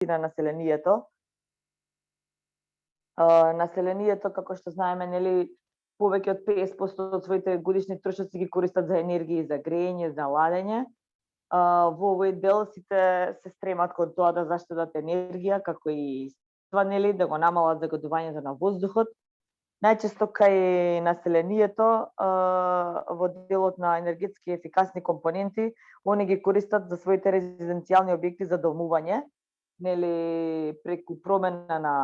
на населението. Населението, како што знаеме, нели, повеќе од 50% од своите годишни трошоци ги користат за енергија и за грејење, за ладење. Во овој дел сите се стремат кон тоа да заштедат енергија, како и това, нели, да го намалат загадувањето на воздухот. Најчесто кај населението во делот на енергетски ефикасни компоненти, они ги користат за своите резиденцијални објекти за домување, нели, преку промена на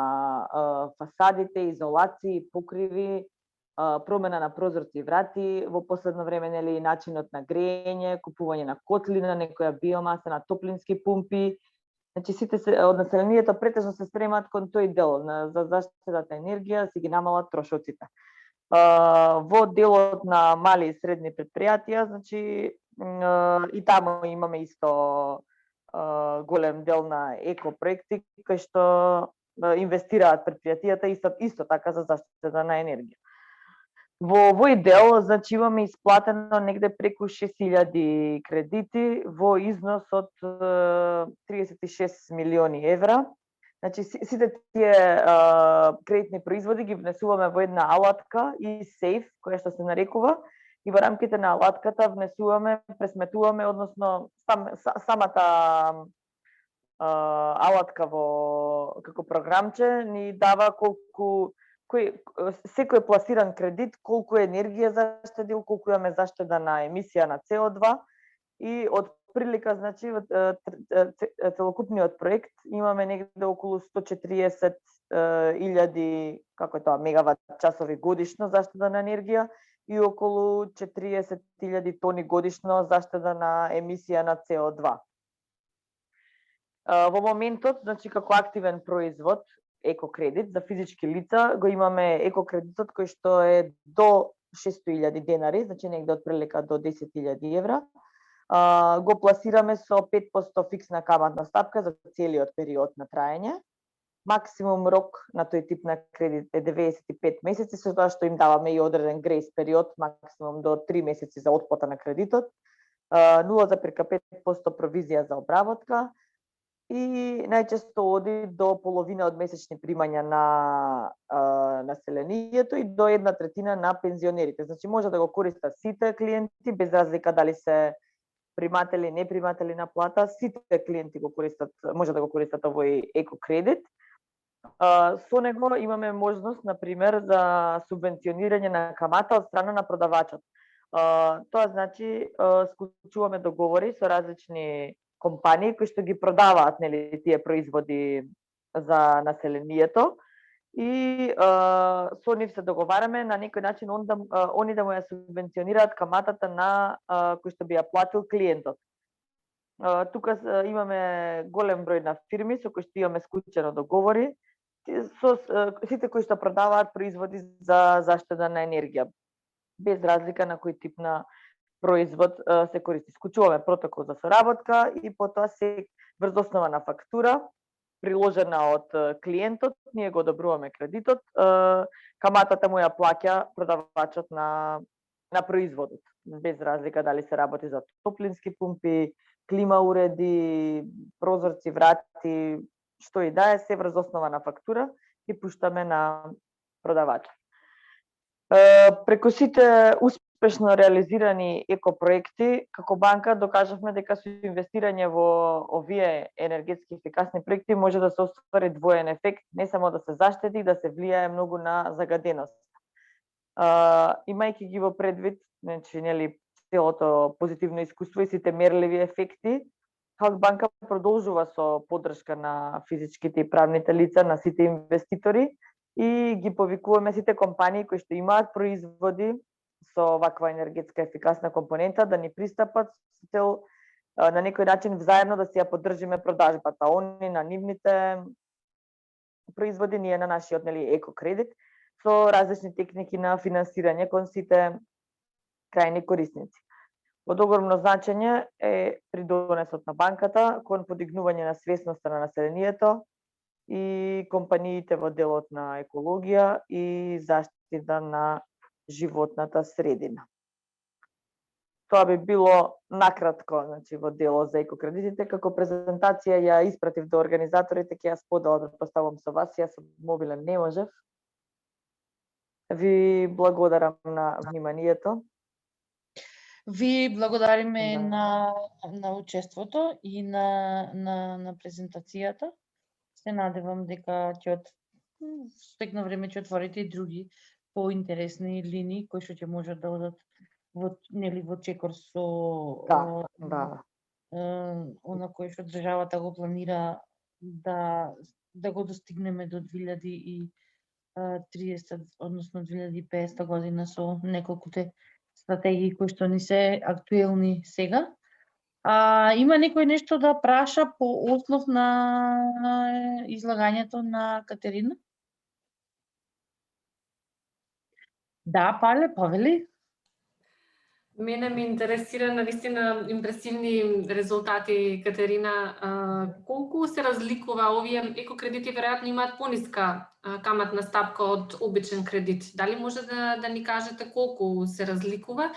фасадите, изолации, покриви, промена на прозорци и врати, во последно време, нели, начинот на грејење, купување на котли, на некоја биомаса, на топлински пумпи. Значи сите од населението претежно се спремаат кон тој дел за заштедата енергија, да си ги намалат трошоците. Во делот на мали и средни предпријатија, значи и таму имаме исто голем дел на еко проекти кои што инвестираат предпријатијата исто така за заштеда на енергија. Во овој дел, значи, имаме исплатено негде преку 6000 кредити во износ од 36 милиони евра. Значи, сите тие кредитни производи ги внесуваме во една алатка и сейф, која што се нарекува, и во рамките на алатката внесуваме, пресметуваме, односно самата алатка како програмче ни дава секој пласиран кредит, колку енергија заштедил, колку имаме заштеда на емисија на CO2 и од прилика, значи, целокупниот проект имаме негде околу 140.000, како е тоа, мегават часови годишно заштеда на енергија и околу 40.000 тони годишно заштеда на емисија на CO2. Во моментот, значи, како активен производ, екокредит за физички лица, го имаме екокредитот кој што е до 600.000 денари, значи негде од прилика до 10.000 евра. Го пласираме со 5% фиксна каматна стапка за целиот период на траење. Максимум рок на тој тип на кредит е 95 месеци, со тоа што им даваме и одреден грейс период, максимум до 3 месеци за отплата на кредитот, 0,5% провизија за обработка, и најчесто оди до половина од месечни примања на населението и до 1/3 на пензионерите. Значи може да го користат сите клиенти, без разлика дали се приматели, не приматели на плата, сите клиенти го користат, може да го користат овој екокредит. Со него имаме можност, например, за субвенционирање на камата од страна на продавачот. Тоа значи, склучуваме договори со различни компании кои што ги продаваат, нели, тие производи за населението и со нив се договараме на некој начин они да му ја субвенционираат каматата на кој што би ја платил клиентот. Тука имаме голем број на фирми со кои што имаме склучено договори со сите кои што продаваат производи за заштеда на енергија, без разлика на кој тип на производ се користи. Склучуваме протокол за соработка и потоа се врз основа на фактура приложена од клиентот, ние го одобруваме кредитот, каматата му ја плаќа продавачот на производот, без разлика дали се работи за топлински пумпи, клима уреди, прозорци, врати, што и да е, се врз основа на фактура и пуштаме на продавачот. Преку сите успешно реализирани екопроекти, како банка докажавме дека со инвестирање во овие енергетски ефикасни проекти може да се оствари двоен ефект, не само да се заштеди, да се влијае многу на загаденост. Имајќи ги во предвид, значи, нели, целото позитивно искуство и сите мерливи ефекти, Халкбанка продолжува со поддршка на физичките и правните лица, на сите инвеститори и ги повикуваме сите компании кои што имаат производи со ваква енергетска ефикасна компонента да ни пристапат со цел на некој начин взаемно да си ја поддржиме продажбата. Они на нивните производи, ние на нашиот, нели, екокредит со различни техники на финансирање кон сите крајни корисници. Од огромно значење е придонесот на банката кон подигнување на свесноста на населението и компаниите во делот на екологија и заштита на животната средина. Тоа би било накратко, значи во дело за екокредитите, како презентација ја испратив до организаторите, ќе ја споделам, претпоставувам со вас, јас со мобилен не можев. Ви благодарам на вниманието. Ви благодариме Да. на учеството и на презентацијата. Се надевам дека ќе стекно време ќе отворите и други поинтересни линии кои што ќе можат да одат во чекор со Да. она кој што државата го планира да го достигнеме до 2030, односно 2050 година со неколкуте стратегии кои што ни се актуелни сега. Има некој нешто да праша по ослов на излагањето на Катерина? Да, Пале, повели. Мене ме интересира навистина импресивни резултати, Катерина. Колку се разликува овие екокредити? Веројатно имаат пониска каматна стапка од обичен кредит. Дали може да ни кажете колку се разликува?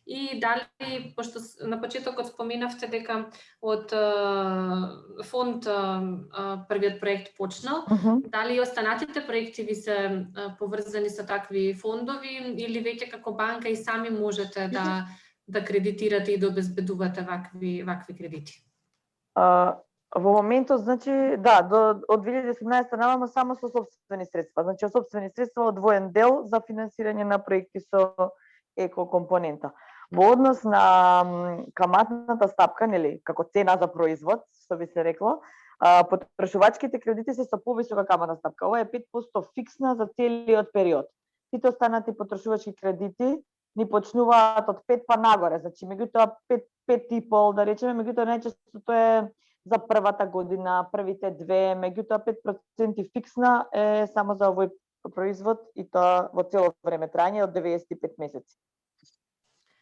И дали, пошто на почетокот споменавте дека од фонд првиот проект почнал, дали и останатите проекти ви се поврзани со такви фондови или веќе како банка и сами можете да кредитирате и да обезбедувате вакви кредити? Во моментот, значи, да, од 2017 навама само со сопствени средства. Значи, од сопствени средства одвоен дел за финансирање на проекти со еко компонента. Во однос на каматната стапка, нели, како цена за производ, што би се рекло, потрошувачките кредити се со повисока каматна стапка. Ова е 5% фиксна за целиот период. Сите останати потрошувачки кредити ни почнуваат од 5 па нагоре, значи меѓутоа 5,5 да речеме, меѓутоа најчесто тоа е за првата година, првите две, меѓутоа 5% фиксна е само за овој производ и тоа во цело време трајање од 95 месеци.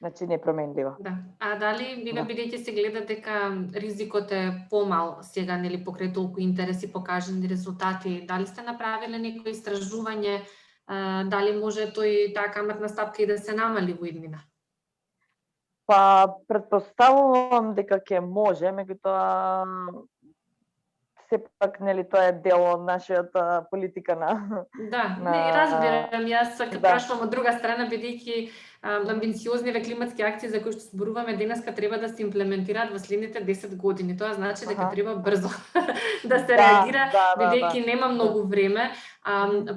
Значи непроменливо. Да. А дали бидејќи се гледа дека ризикот е помал сега, нели, покрај толку интерес и покажани резултати, дали сте направиле некој истражување, дали може таа каматна стапка и да се намали во иднина? Па претпоставувам дека ќе може, меѓутоа сепак, нели, тоа е дел од нашата политика на... Да, не, разбирам. Јас прашувам од друга страна, бидејќи амбициозниве климатски акции за кои што зборуваме денеска треба да се имплементираат во следните 10 години. Тоа значи дека треба брзо да се реагира, бидејќи нема многу време.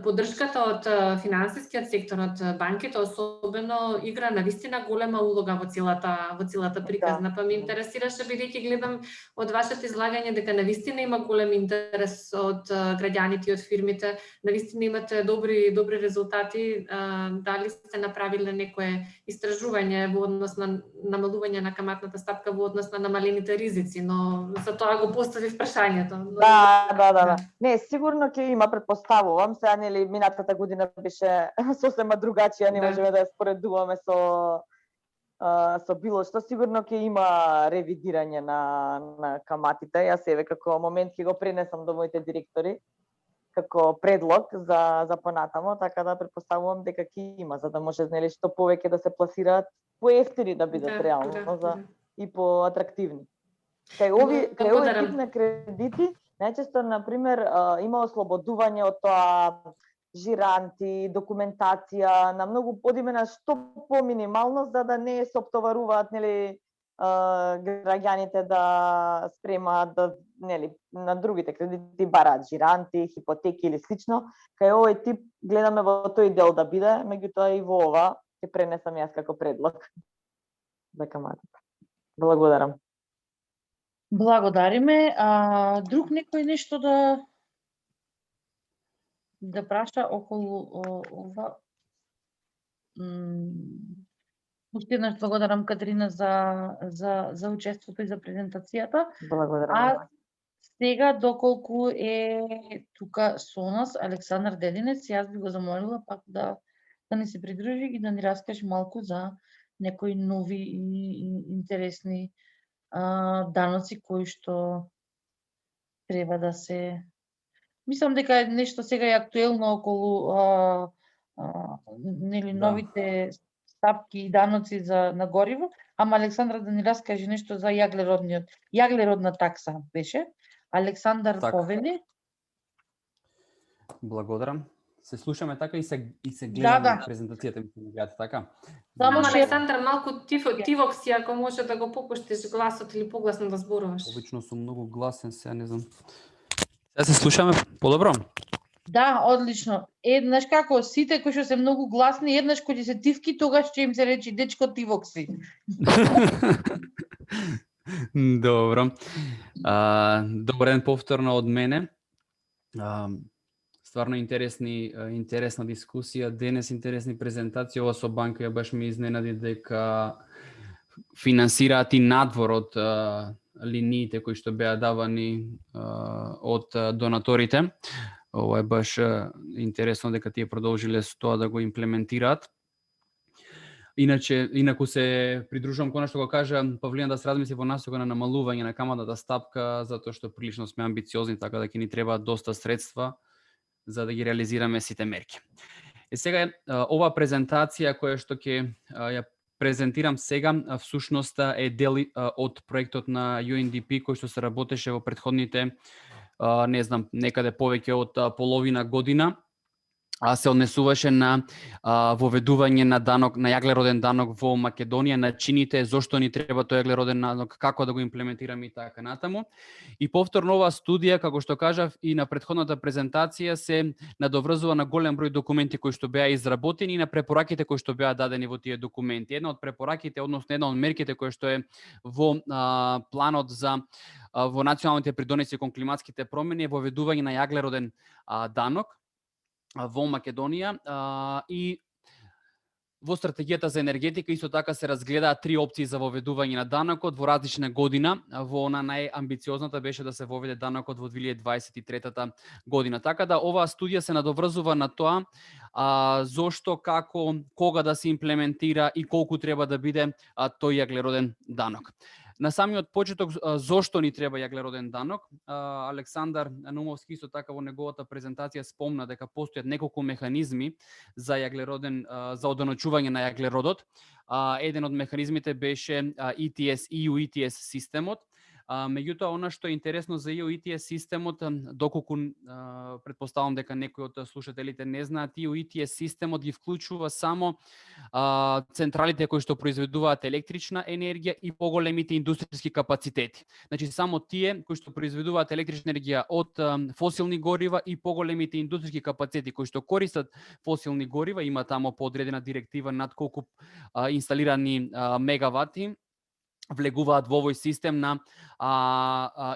Поддршката од финансискиот сектор, од банките особено, игра навистина голема улога во целата приказна. Па ме интересираше, бидејќи гледам од вашето излагање дека навистина има голем интерес од граѓаните и од фирмите, навистина имате добри резултати. Дали сте направиле некое истражување во однос на намалување на каматната стапка во однос на намалените ризици, но за тоа го поставив прашањето. Да. Не, сигурно ќе има, претпоставувам. Сега, нели, минатата година беше сосема другачија, не можеме да ја споредуваме со било што. Сигурно ќе има ревидирање на каматите. Јас еве како момент ќе го пренесам до моите директори како предлог за понатамо, така да претпоставувам дека ќе има, за да може, нели, што повеќе да се пласираат поевтини да бидат реално и поатрактивни. Кај овој тип на кредити, најчесто, например, има ослободување од тоа, жиранти, документација, на многу подимена што поминимално, за да не се оптоваруваат, нели, граѓаните да спремаат, нели, на другите кредити бараат жиранти, хипотеки или слично. Кај овој тип гледаме во тој дел да биде, меѓутоа и во ова ќе пренесам јас како предлог за каматата. Благодарам. Благодариме. Друг некој нешто да праша околу ова? Уште еднаш благодарам, Катерина, за учеството и за презентацијата. Благодарам. Сега, доколку е тука со нас Александар Дединец, јас би го замолила пак да ни се придружи и да ни раскаже малку за некои нови и интересни даноци кои што треба да се... Мислам дека нешто сега е актуелно околу нели новите стапки и даноци на гориво, ама Александра да ни раскаже нешто за јаглеродна такса беше. Александар Така. повели. Благодарам. Се слушаме така и се гледаме Да. презентацијата ми се гледате така. Само Само ше- Александар, малку тивокси, ако може да го попуштиш гласот или погласно да зборуваш. Обично сум многу гласен, сега не знам. Сега се слушаме подобро? Да, одлично. Еднаш како сите кои што се многу гласни, еднаш кои се тивки, тогаш ќе им се речи дечко тивокси. Добро. Добар ден повторно од мене. Стварно интересна дискусија, денес интересни презентации. Ова со банка ја баш ме изненади дека финансираат и надвор од линиите кои што беа давани од донаторите. Ова е баш интересно дека тие продолжиле со тоа да го имплементираат. Инаку се придружувам кон што го кажа Павлина, да се размисли во насока на намалување на каматната стапка, затоа што прилично сме амбициозни, така да ќе ни требаат доста средства за да ги реализираме сите мерки. Сега ова презентација која што ќе ја презентирам сега, всушност е дел од проектот на UNDP кој што се работеше во претходните не знам, некаде повеќе од половина година, се однесуваше на воведување на данок, на јаглероден данок во Македонија, начините, зошто ни треба тој јаглероден данок, како да го имплементираме и така натаму. И повторно оваа студија, како што кажав и на претходната презентација, се надоврзува на голем број документи кои што беа изработени и на препораките кои што беа дадени во тие документи. Една од препораките, односно една од мерките која што е во планот за во националните придонеси кон климатските промени е воведување на јаглероден данок во Македонија и во стратегијата за енергетика исто така се разгледаат 3 опции за воведување на данокот во различна година. Во она најамбициозната беше да се воведе данокот во 2023 година. Така да оваа студија се надоврзува на тоа зошто, како, кога да се имплементира и колку треба да биде тој јаглероден данок. На самиот почеток, зошто ни треба јаглероден данок? Александар Наумовски исто така во неговата презентација спомна дека постојат неколку механизми за за одоночување на јаглеродот. Еден од механизмите беше EU ETS системот. Меѓутоа, она што е интересно за EU ETS системот, доколку претпоставам дека некои од слушателите не знаат, EU ETS системот ги вклучува само централите кои што произведуваат електрична енергија и поголемите индустријски капацитети. Значи, само тие кои што произведуваат електрична енергија од фосилни горива и поголемите индустријски капацитети кои што користат фосилни горива, има тамо подредена директива над колку инсталирани мегавати, влегуваат во овој систем на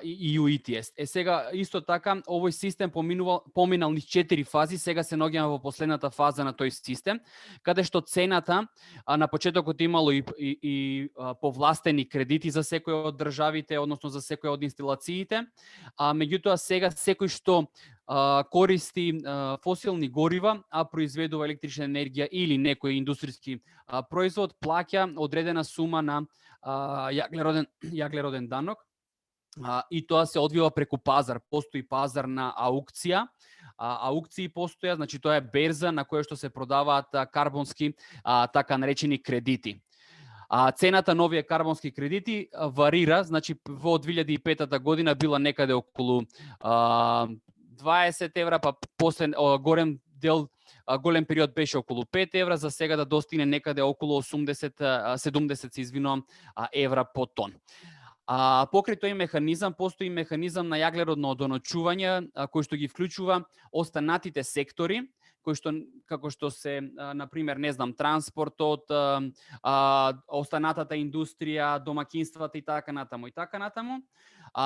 EU ETS. Сега, исто така, овој систем поминал низ 4 фази, сега се наоѓаме во последната фаза на тој систем, каде што цената, на почетокот имало и повластени кредити за секој од државите, односно за секој од инсталациите, меѓутоа сега секој што користи фосилни горива, а произведува електрична енергија или некој индустријски производ, плаќа одредена сума на јаглероден данок, и тоа се одвива преку пазар. Постои пазар на аукција, аукции постојат, значи тоа е берза на која што се продаваат карбонски така наречени кредити. Цената на овие карбонски кредити варира, значи во 2005 година била некаде околу 20 евра, па после голем период беше околу 5 евра, за сега да достигне некаде околу 70 евра по тон. Покрај тој механизам, постои механизам на јаглеродно одоночување, кој што ги вклучува останатите сектори, кои што, како што се, например, не знам, транспортот, останатата индустрија, домакинствата и така натаму.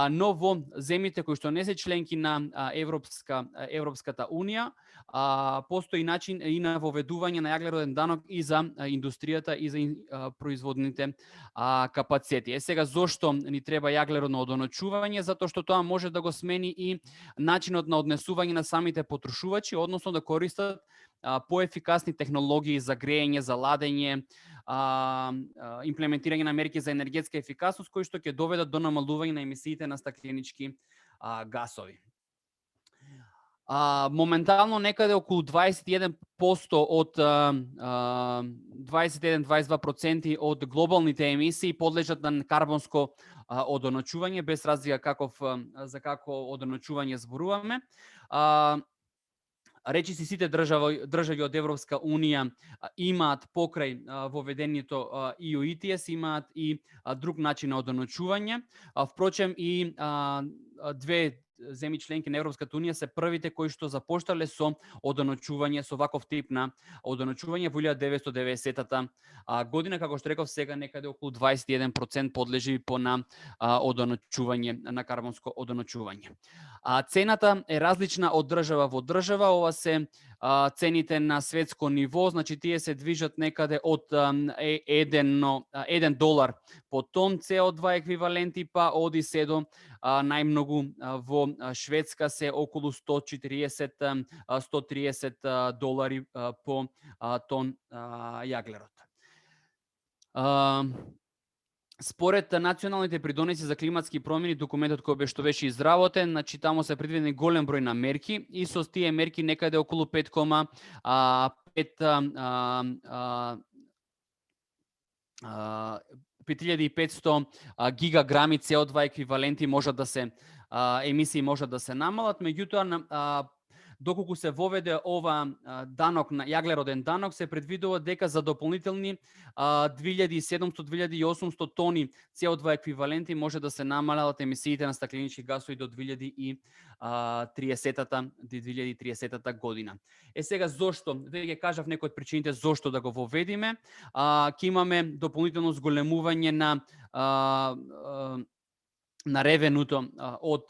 Но во земјите кои што не се членки на Европската унија, постои начин и на воведување на јаглероден данок и за индустријата и за производните капацитети. Сега, зошто ни треба јаглеродно одоночување? Затоа што тоа може да го смени и начинот на однесување на самите потрошувачи, односно да користат поефикасни технологии за грејење, за ладење, имплементирање на мерки за енергетска ефикасност, кои што ќе доведат до намалување на емисиите на стакленички гасови. Моментално некаде околу 21% од 21-22% од глобалните емисии подлежат на карбонско одоначување, без разлика за како одоначување зборуваме. Речиси сите држави од Европска Унија имаат покрај воведењето EU ETS, имаат и друг начин на одоначување. Впрочем, и две земји членки на Европската Унија се првите кои што запоштале со одоначување, со ваков тип на одоначување во 1990 година, како што реков, сега некаде околу 21% подлежи на одоначување, на карбонско одоначување. Цената е различна од држава во држава, ова се цените на светско ниво, значи тие се движат некаде од $1 по тон CO2 еквиваленти, па оди се до најмногу во Шведска се околу $130 по тон јаглерод. Според националните придонеси за климатски промени, документот кој што беше изработен, значи таму се предвидени голем број на мерки и со тие мерки некаде околу 5500 гигаграми CO2 еквиваленти можат да се емисии можат да се намалат, меѓутоа доколку се воведе ова данок на јаглероден данок, се предвидува дека за дополнителни 2700-2800 тони CO2 еквиваленти може да се намалат емисиите на стакленички гасови до 2030 година. Сега зошто? Веќе кажав некои од причините зошто да го воведиме. Ќе имаме дополнително зголемување на ревенуто од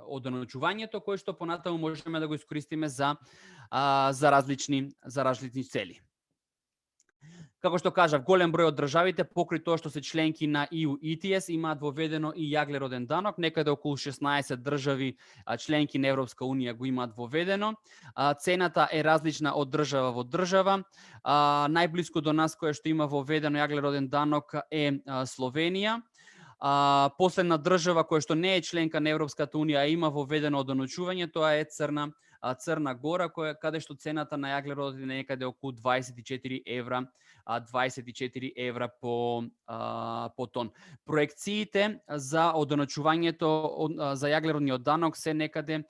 одоначувањето, кој што понатаму можеме да го искористиме за различни цели. Како што кажав, голем број од државите, покрај тоа што се членки на EU ETS, имаат воведено и јаглероден данок, некаде околу 16 држави членки на Европска Унија го имаат воведено. Цената е различна од држава во држава. Најблиску до нас која што има воведено јаглероден данок е Словенија. Последна држава која што не е членка на Европската Унија, а има воведено одоначување, тоа е Црна Гора, каде што цената на јаглеродот е некаде околу 24 евра по тон. Проекциите за одоначувањето за јаглеродниот данок се некаде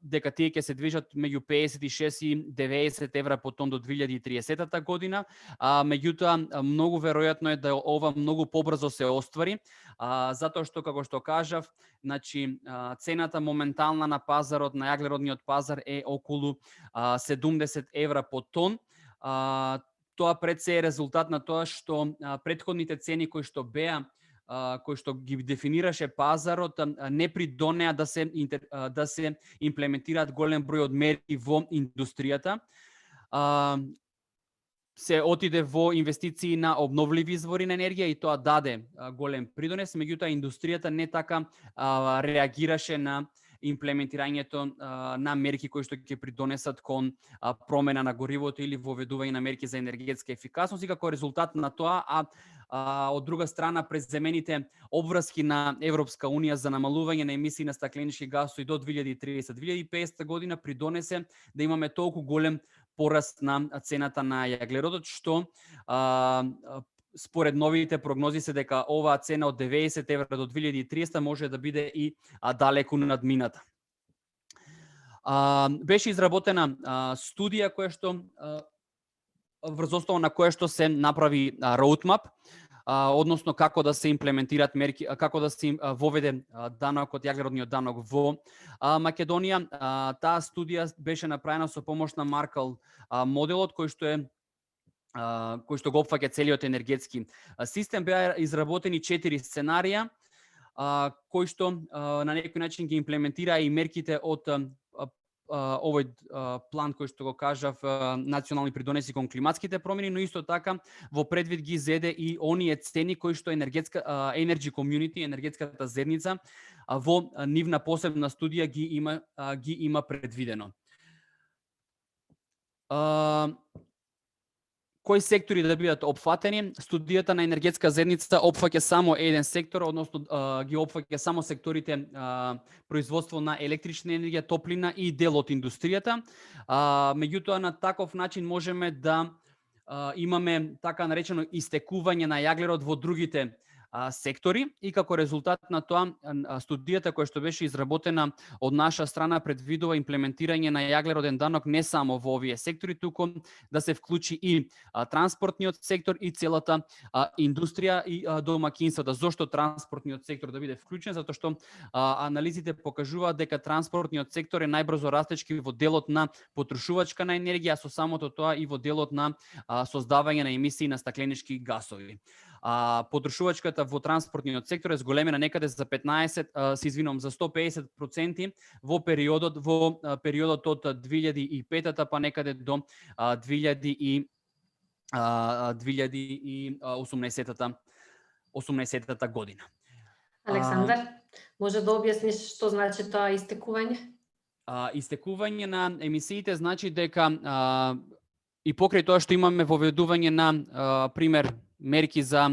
дека тие ќе се движат меѓу 56 и 90 евра по тон до 2030 година, меѓутоа многу веројатно е да ова многу побрзо се оствари, затоа што, како што кажав, значи цената моментална на пазарот, на јаглеродниот пазар е околу 70 евра по тон. Тоа пред се е резултат на тоа што претходните цени кои што ги дефинираше пазарот не придонеа да се имплементираат голем број од мерки во индустријата. Се отиде во инвестиции на обновливи извори на енергија и тоа даде голем придонес, меѓутоа индустријата не така реагираше на имплементирањето на мерки кои што ќе придонесат кон промена на горивото или воведување на мерки за енергетска ефикасност, и како резултат на тоа, од друга страна преземените обврски на Европска Унија за намалување на емисии на стакленички гасови до 2030-2050 година придонесе да имаме толку голем пораст на цената на јаглеродот, што според новите прогнози се дека оваа цена од 90 евра до 2030 може да биде и далеку надмината. Беше изработена студија која што врз основа на која што се направи роудмап, односно како да се имплементираат мерки, како да се воведе данокот, јаглеродниот данок во Македонија. Таа студија беше направена со помош на Маркал моделот кој што го опфаќа целиот енергетски систем. Беа изработени 4 сценарија кои што на некој начин ги имплементираа и мерките од овој план кој што го кажав, национални придонеси кон климатските промени, но исто така во предвид ги зеде и оние цени кои што Energy Community, енергетската заедница, во нивна посебна студија ги има предвидено. кои сектори да бидат опфатени. Студијата на енергетска заедница опфаќа само еден сектор, односно ги опфаќа само секторите производство на електрична енергија, топлина и дел од индустријата. Меѓутоа на таков начин можеме да имаме така наречено истекување на јаглерод во другите сектори и како резултат на тоа студијата која што беше изработена од наша страна предвидува имплементирање на јаглероден данок не само во овие сектори, туку да се вклучи и транспортниот сектор и целата индустрија и домаќинствата. Зошто транспортниот сектор да биде вклучен? Затоа што анализите покажуваат дека транспортниот сектор е најбрзо растечки во делот на потрошувачка на енергија, а со самото тоа и во делот на создавање на емисии на стакленички гасови. Потрошувачката во транспортниот сектор е зголемена некаде за 150% во периодот од 2005 па некаде до 2018 година. Александар, може да објасниш што значи тоа истекување? Истекување на емисиите значи дека и покрај тоа што имаме воведување на пример мерки за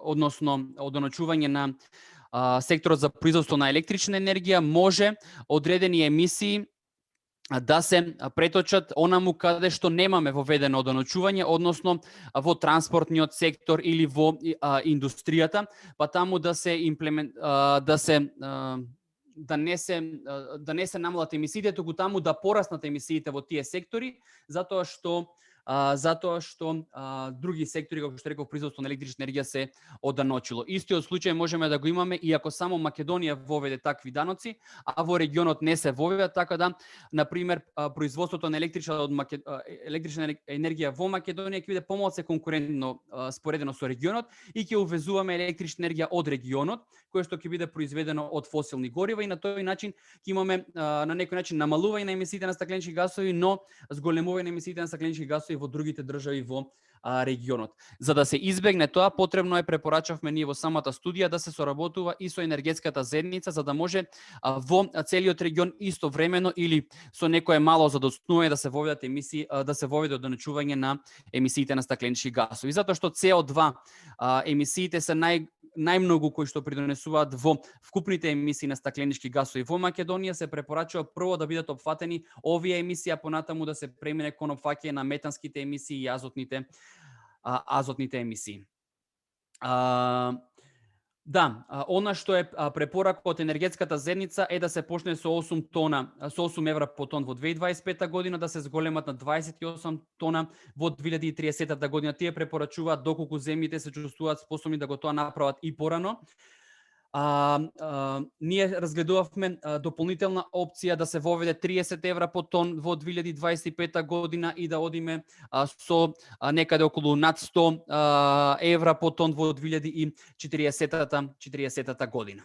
односно одоначување на секторот за производство на електрична енергија, може одредени емисии да се преточат онаму каде што немаме воведено одоначување, односно во транспортниот сектор или во индустријата, па таму да не се намалат емисиите, туку таму да пораснат емисиите во тие сектори, затоа што други сектори, како што реков, производство на електрична енергија се оданочило. Истиот случај можеме да го имаме и ако само Македонија воведе такви даноци, а во регионот не се воведат, така да, например, производството на електрична енергија во Македонија ќе биде помалку конкурентно споредено со регионот и ќе увезуваме електрична енергија од регионот, кој што ќе биде произведено од фосилни горива и на тој начин ќе имаме на некој начин намалување на емисиите на стакленички гасови, но зголемување на емисиите на стакленички гасови во другите држави во регионот. За да се избегне тоа, потребно е, препорачавме ние во самата студија, да се соработува и со енергетската заедница, за да може во целиот регион истовремено или со некое мало задоцнување да се воведат емисии, да се воведе одоначување на емисиите на стакленички гасови. Затоа што CO2 емисиите се најмногу кои што придонесуваат во вкупните емисии на стакленички гасови во Македонија, се препорачува прво да бидат опфатени овие емисии, а понатаму да се премине кон опфаќање на метанските емисии и азотните емисии. Да, она што е препорака од енергетската заедница е да се почне со 8 евра по тон во 2025 година, да се зголемат на 28 тона во 2030 година. Тие препорачуваат доколку земјите се чувствуваат способни да го тоа направат и порано. Ние разгледувавме дополнителна опција да се воведе 30 евра по тон во 2025 година и да одиме со некаде околу над 100 евра по тон во 2040 година.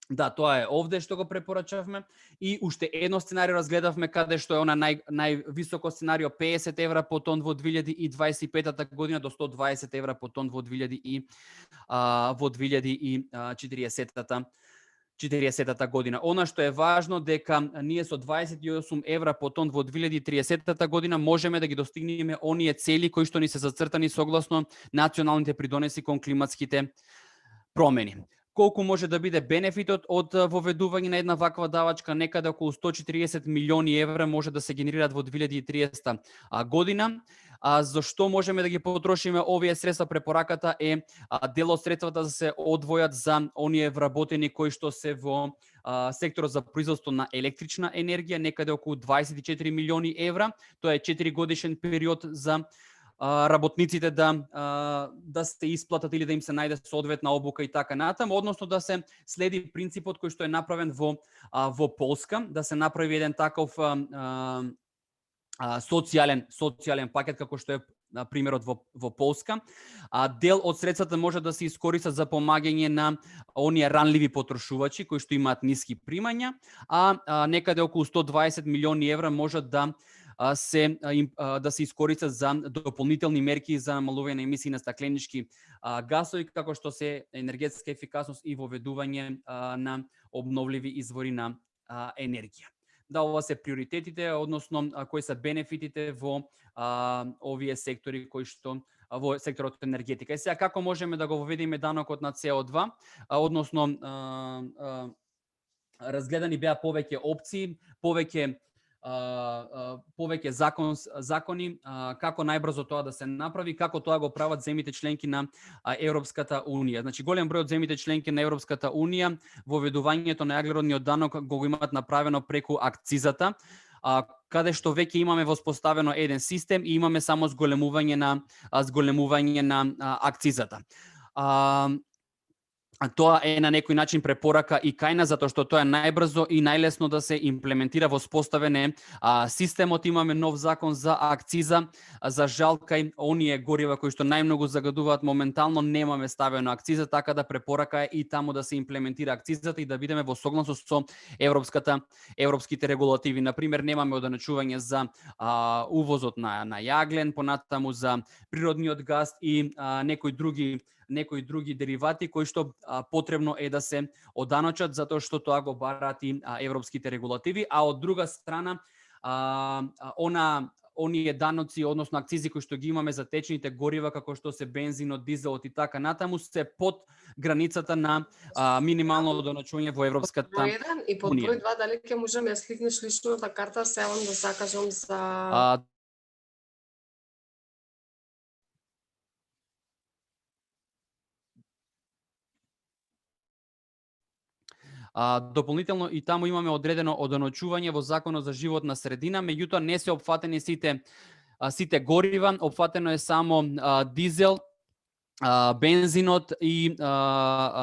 Да, тоа е овде што го препорачавме и уште едно сценарио разгледавме каде што е она највисоко сценарио 50 евра по тон во 2025 година до 120 евра по тон во 2040 година. Она што е важно дека ние со 28 евра по тон во 2030 година можеме да ги достигнеме оние цели кои што ни се зацртани согласно националните придонеси кон климатските промени. Колку може да биде бенефитот од воведување на една ваква давачка? Некаде околу 140 милиони евра може да се генерираат во 2030 година. Зашто можеме да ги потрошиме овие средства? Препораката е дел од средствата да се одвојат за оние вработени кои што се во секторот за производство на електрична енергија, некаде околу 24 милиони евра. Тоа е 4 годишен период за работниците да се исплатат или да им се најде соодветна обука и така натаму, односно да се следи принципот кој што е направен во Полска, да се направи еден таков социјален пакет како што е примерот во Полска. Дел од средствата може да се искористат за помагање на оние ранливи потрошувачи кои што имаат ниски примања, а некаде околу 120 милиони евра можат да се искористат за дополнителни мерки за намалување на емисии на стакленички гасови, како што се енергетска ефикасност и воведување на обновливи извори на енергија. да ова се приоритетите, односно кои се бенефитите во овие сектори кои што во секторот енергетика. И сега како можеме да го воведеме данокот на CO2, односно разгледани беа повеќе опции, повеќе закони, како најбрзо тоа да се направи, како тоа го прават земјите членки на Европската унија. Значи голем број од земјите членки на Европската унија воведувањето на јаглеродниот данок го имаат направено преку акцизата, каде што веќе имаме воспоставено еден систем и имаме само зголемување на акцизата. Тоа е на некој начин препорака и кај нас, затоа што тоа е најбрзо и најлесно да се имплементира. Воспоставен е системот, имаме нов закон за акциза, за жал кај оние горива кои што најмногу загадуваат моментално немаме ставено акциза, така да препорака е и таму да се имплементира акцизата и да бидеме во согласност со европските регулативи. Например, немаме оданачување за увозот на јаглен, понатаму за природниот газ и некои други деривати кои што потребно е да се оданочат затоа што тоа го бараат и европските регулативи, а од друга страна оние даноци, односно акцизи кои што ги имаме за течните горива како што се бензинот, дизелот и така натаму се под границата на минимално оданочување во Европската унија. И под број 2 дали ќе можам ја сликнеш личната карта, селам да закажам за дополнително и таму имаме одредено оданочување во Законот за животна средина, меѓутоа не се опфатени сите горива, опфатено е само дизел, бензинот и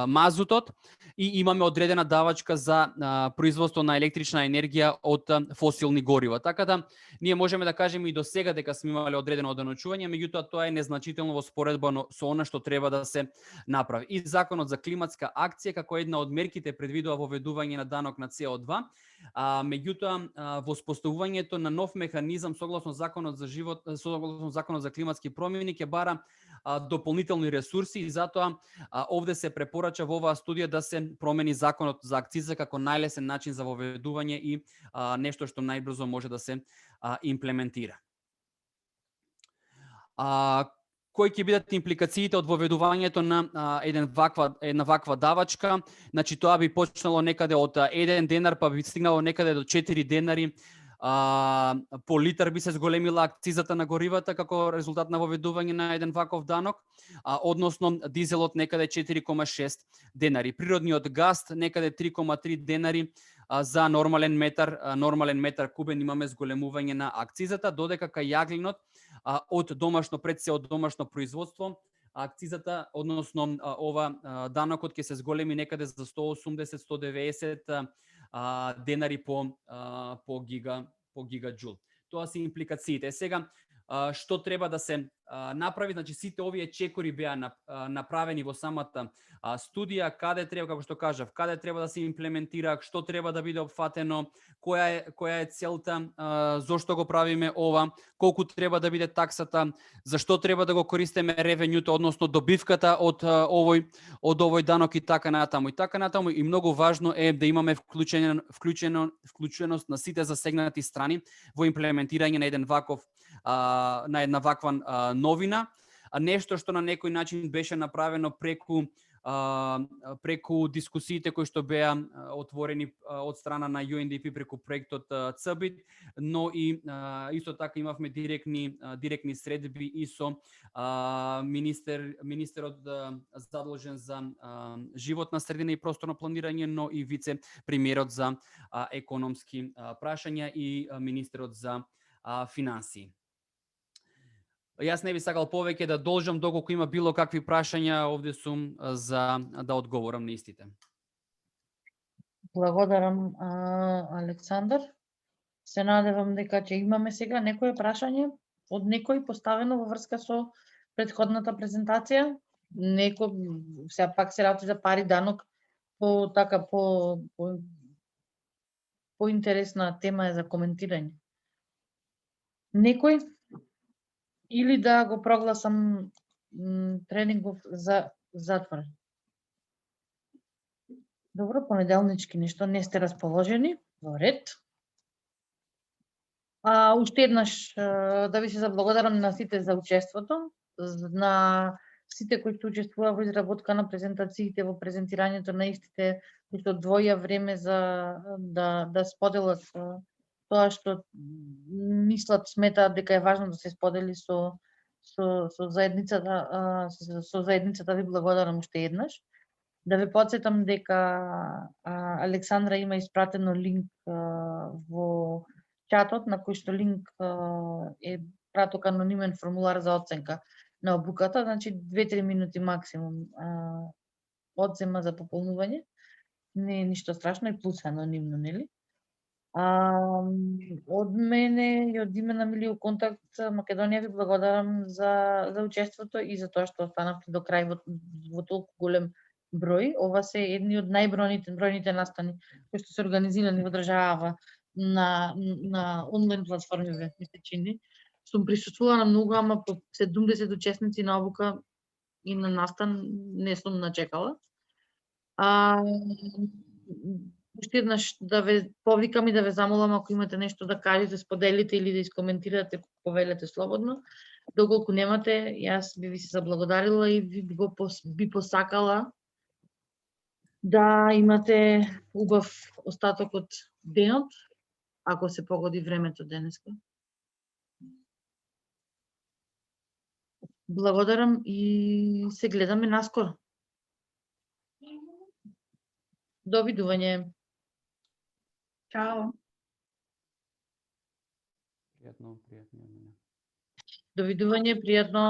мазутот и имаме одредена давачка за производство на електрична енергија од фосилни горива. Така да ние можеме да кажеме и до сега дека сме имале одредено оданочување, меѓутоа тоа е незначително во споредба со она што треба да се направи. И Законот за климатска акција како една од мерките предвидува воведување на данок на CO2, меѓутоа воспоставувањето на нов механизам согласно Законот за климатски промени ќе бара дополнителни ресурси и затоа овде се препорача во оваа студија да се промени Законот за акциза како најлесен начин за воведување и нешто што најбрзо може да се имплементира. Кои ќе бидат импликациите од воведувањето на една ваква давачка? Значи тоа би почнало некаде од 1 денар па би стигнало некаде до 4 денари по литар би се зголемила акцизата на горивата како резултат на воведување на еден ваков данок, односно дизелот некаде 4,6 денари. Природниот газ некаде 3,3 денари за нормален метар кубен имаме зголемување на акцизата, додека кај јагленот од домашно производство акцизата, односно ова данокот ќе се зголеми некаде за 180-190 денари по гигаджул. Тоа се импликациите. Сега што треба да се направи, значи сите овие чекори беа направени во самата студија, каде треба, како што кажав, каде треба да се имплементира, што треба да биде опфатено, која е целта, зошто го правиме ова, колку треба да биде таксата, зашто треба да го користиме ревењуто, односно добивката од овој данок и така натаму. И така натаму и многу важно е да имаме вклученост на сите засегнати страни во имплементирање на една ваква новина, нешто што на некој начин беше направено преку дискусиите кои што беа отворени од страна на UNDP преку проектот ЦБИТ, но и исто така имавме директни средби и со министерот задолжен за животна средина и просторно планирање, но и вице премиерот за економски прашања и министерот за финансии. Јас не би сакал повеќе да должам, доколку има било какви прашања, овде сум за да одговорам на истите. Благодарам, Александар. Се надевам дека ќе имаме сега некое прашање од некој поставено во врска со претходната презентација. Некој, сега пак се работи за пари, данок, по интересна тема е за коментирање. Некој? Или да го прогласам тренингов за затворен. Добро, понеделнички нешто не сте расположени, во ред. Уште еднаш да ви се заблагодарам на сите за учеството, на сите кои што учествува во изработка на презентациите, во презентирањето на истите, кои што одвоја време за да споделат тоа што мислат, сметаат дека е важно да се сподели со заедницата, со заедницата. Ви благодарам уште еднаш. Да ве потсетам дека Александра има испратено линк во чатот, на кој што линк е праток анонимен формулар за оценка на обуката, значи 2-3 минути максимум одзема за пополнување. Не е ништо страшно и плюс анонимно, нели? Од мене и од име на Милио Контакт Македонија ви благодарам за учеството и за тоа што останавте до крај во толку голем број. Ова се едни од најбројните настани кои што се организирани во државава на онлайн платформи, ми се чини. Сум присуствувала на многу, ама по 70 учесници на обука и на настан не сум начекала. Уште еднаш да ве повикам и да ве замолам, ако имате нешто да кажете, споделите или да искоментирате, повелете слободно. Доколку немате, јас би ви се заблагодарила и би посакала да имате убав остаток од денот, ако се погоди времето денеска. Благодарам и се гледаме наскоро. Довидување. Чао. Пријатно. Довидување, пријатно.